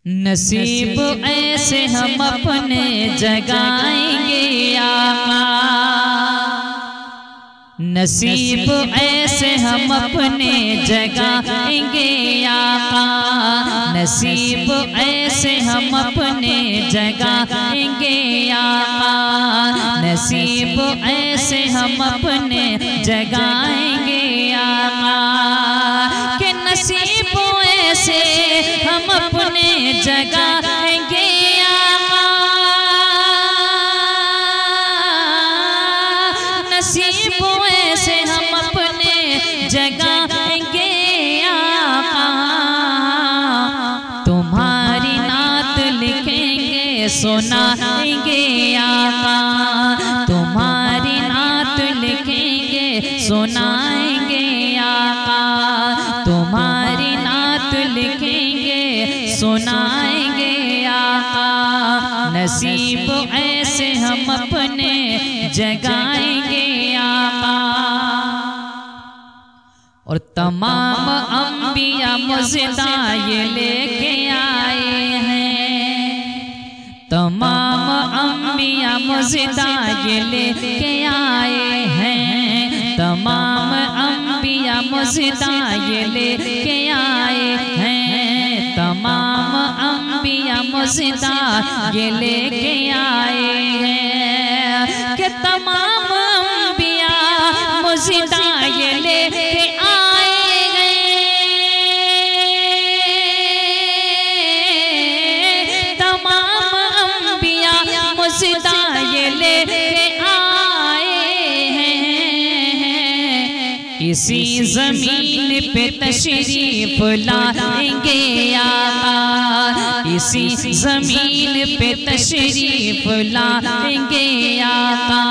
नसीब ऐसे हम अपने जगाएंगे आका, नसीब ऐसे हम अपने जगाएंगे आका, नसीब ऐसे हम अपने जगाएंगे आका, नसीब ऐसे हम अपने जगाएंगे आका, कि नसीब ऐसे हम अपने जगाएंगे आका, नसीब ऐसे हम अपने जगाएंगे आका, तुम्हारी नात लिखेंगे सुनाएंगे आका, तुम्हारी नात लिखेंगे सुनाएंगे आका, तुम्हारी नात लिखेंगे सुनाएंगे आका, नसीब ऐसे हम अपने जगाएंगे आका। और तमाम अंबिया मुजदा ये लेके आए हैं, तमाम अंबिया मुजदा ये लेके आए हैं, तमाम अंबिया मुजदा ये लेके आए हैं, तमाम अंबिया मुजदा ये लेके आए हैं, कि तमाम अंबिया मुजदा ये लेके आए हैं, तमाम अंबिया मुजदा ये लेके आए हैं, इसी जमीन पे तशरीफ लाएंगे आका, इसी जमीन पे तशरीफ लाएंगे आका,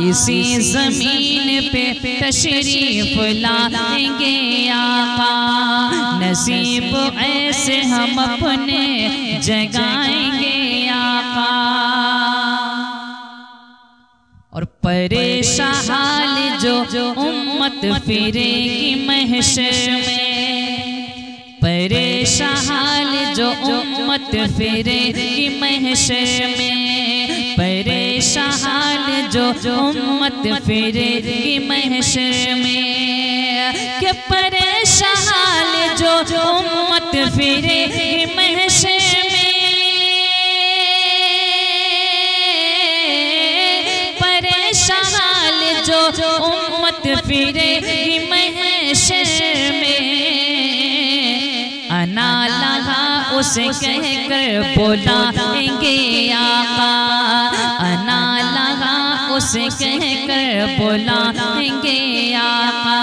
इसी जमीन पे तशरीफ लाएंगे आका, नसीब ऐसे हम अपने जगाएंगे आका। और परेशान हाल जो उम्मत फिरेगी महशर में, परेशान हाल जो उम्मत फिरेगी महशर में, परेशान हाल जो उम्मत फिरेगी महशर में, कि परेशान हाल जो उम्मत फिरेगी महशर में, परेशान हाल जो उम्मत फिरेगी महशर में, अना लगा उसे कहकर बुलाएंगे आका, अना लगा उसे कहकर बुलाएंगे आका,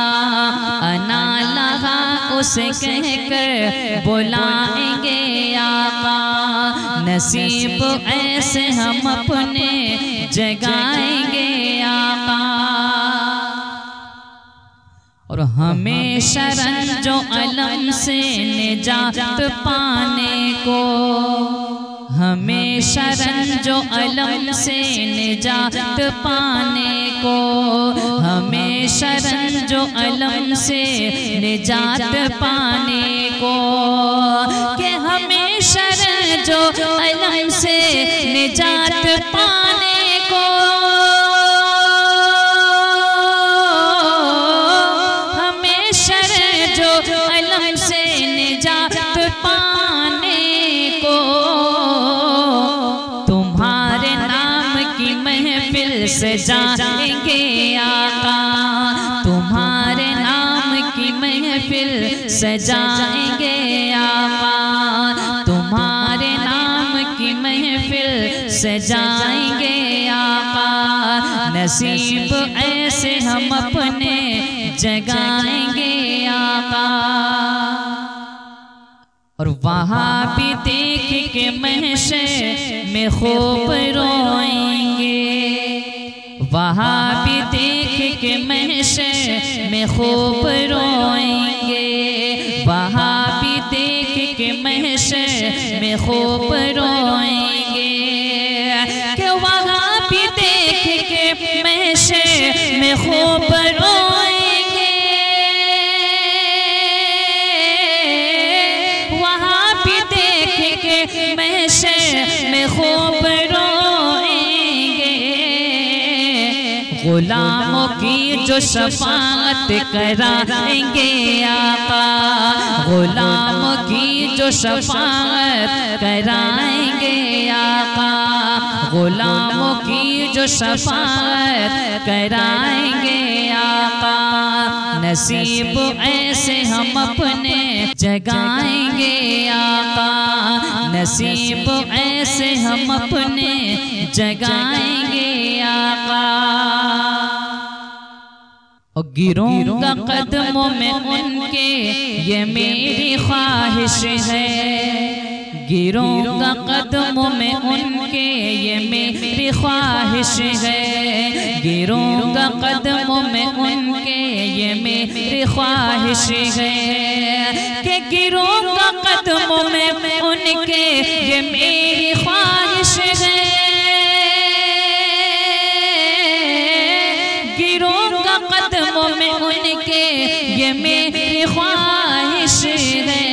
अना लगा उसे कहकर बुलाएंगे आका, नसीब ऐसे हम अपने जगाएंगे आका। और हमेशा रंजो अलम से निजात पाने को, हमेशा रंजो अलम से निजात पाने को, हमेशा रंजो अलम से निजात पाने को, कि हमेशा रंजो अलम से निजात पाने को, हमेशा रंजो अलम से निजात पाने को, तुम्हारे नाम की महफिल सजाएंगे आका, तुम्हारे नाम की महफिल सजाएंगे आका, तुम्हारे नाम की महफिल सजाएंगे आका, नसीब ऐसे हम अपने जगाएंगे आका। और वहाँ भी देख के महशर में खूब रोएंगे, वहाँ भी देख के महशर में खूब रोएंगे, वहाँ भी देख के महशर में खूब रोएंगे, कि वहाँ भी देख के महशर में खूब रोएंगे, वहाँ भी गुलामों की जो शफाअत कराएंगे आका, गुलामों की जो शफाअत कराएंगे आका, गुलामों की जो शफाअत कराएंगे आका। नसीब ऐसे हम अपने जगाएंगे आका, नसीब ऐसे हम अपने जगाएंगे आका। और गिरूंगा कदमों में उनके ये मेरी ख्वाहिश है, गिरूंगा कदमों में उनके ये मेरी ख्वाहिश है, गिरूंगा कदमों में उनके ये मेरी ख्वाहिश है, कि गिरूंगा कदमों में उनके ये मेरी ख्वाहिश है, गिरूंगा कदमों में उनके ये मेरी ख्वाहिश है।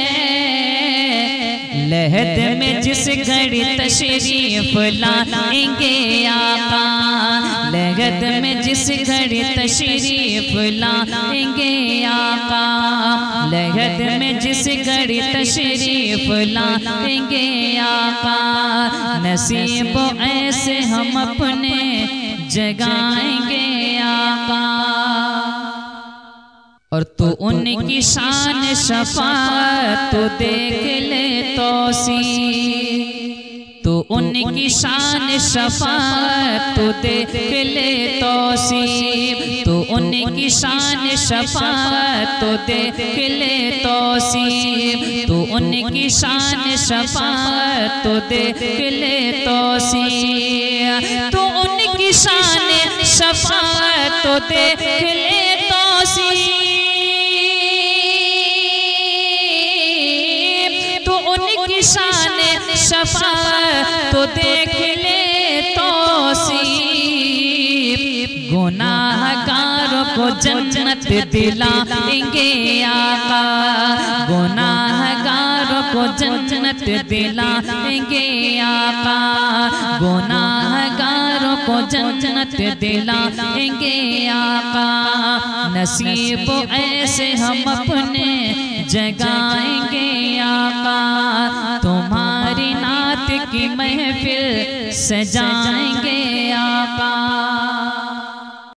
लहद में जिस घड़ी तशरीफ लाएंगे आका, लहद में जिस घड़ी तशरीफ लाएंगे आका, लहद में जिस घड़ी तशरीफ लाएंगे आका। नसीब ऐसे हम अपने जगाएंगे आका। और तू उनकी शान शफाअत तो देख ले तौसी, तो उनकी शान शफाअत तो देख ले तौसी, तो उनकी शान शफाअत तो देख ले तौसी, तो उनकी शान शफाअत तो देख ले तौसी, तो उनकी शान शफाअत तो देख ले तौसी, शान शफाअत तो देख ले तौसीफ। गुनाहगारों को जन्नत दिलाएंगे आका, गुनाहगारों को जन्नत दिलाएंगे आका, गुनाहगारों को जन्नत दिलाएंगे आका। नसीब ऐसे हम अपने जगाएंगे आका, तुम्हारी नात की महफिल सजाएंगे